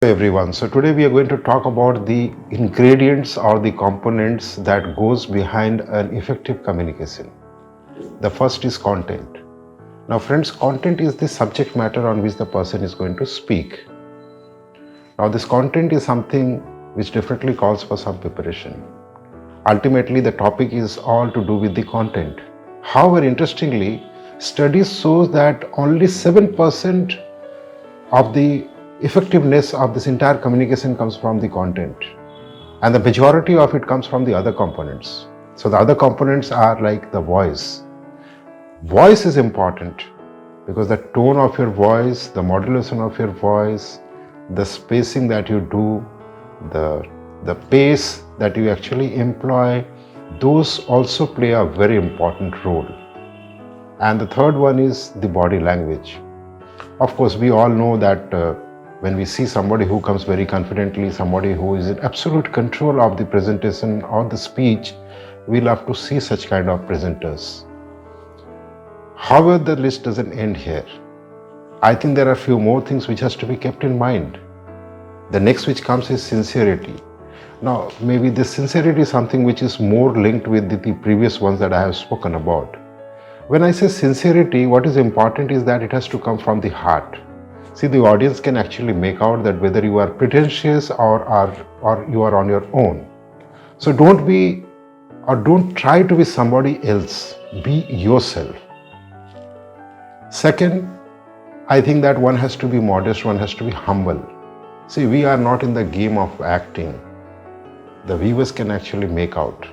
Hello everyone. So today we are going to talk about the ingredients or the components that goes behind an effective communication. The first is content. Now friends, content is the subject matter on which the person is going to speak. Now this content is something which definitely calls for some preparation. Ultimately the topic is all to do with the content. However, interestingly, studies shows that only 7% of the effectiveness of this entire communication comes from the content, and the majority of it comes from the other components. So the other components are like the voice. Voice is important because the tone of your voice, the modulation of your voice, the spacing that you do, the pace that you actually employ, those also play a very important role. And the third one is the body language. Of course, we all know that when we see somebody who comes very confidently, somebody who is in absolute control of the presentation or the speech, we love to see such kind of presenters. However, the list doesn't end here. I think there are a few more things which has to be kept in mind. The next which comes is sincerity. Now, maybe this sincerity is something which is more linked with the previous ones that I have spoken about. When I say sincerity, what is important is that it has to come from the heart. See, the audience can actually make out that whether you are pretentious or you are on your own. So don't try to be somebody else. Be yourself. Second, I think that one has to be modest, one has to be humble. See, we are not in the game of acting. The viewers can actually make out.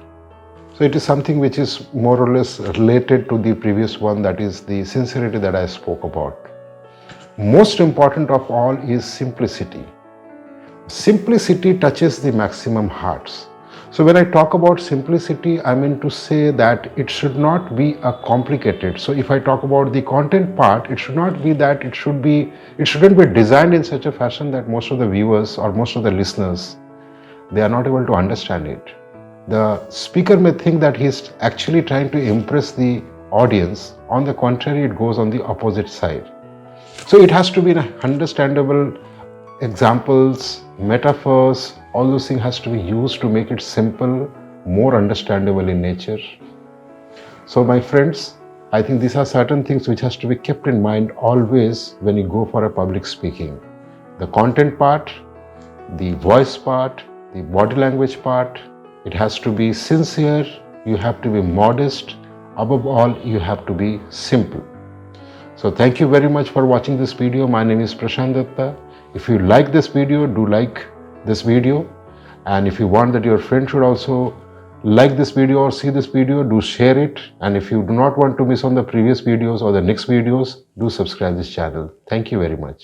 So it is something which is more or less related to the previous one, that is the sincerity that I spoke about. Most important of all is simplicity. Simplicity touches the maximum hearts. So when I talk about simplicity, I mean to say that it should not be a complicated. So if I talk about the content part, it should not be that it shouldn't be designed in such a fashion that most of the viewers or most of the listeners, they are not able to understand it. The speaker may think that he is actually trying to impress the audience. On the contrary, it goes on the opposite side. So it has to be understandable. Examples, metaphors, all those things has to be used to make it simple, more understandable in nature. So my friends, I think these are certain things which has to be kept in mind always when you go for a public speaking. The content part, the voice part, the body language part, it has to be sincere, you have to be modest, above all, you have to be simple. So thank you very much for watching this video. My name is Prashant Datta. If you like this video, do like this video. And if you want that your friend should also like this video or see this video, do share it. And if you do not want to miss on the previous videos or the next videos, do subscribe this channel. Thank you very much.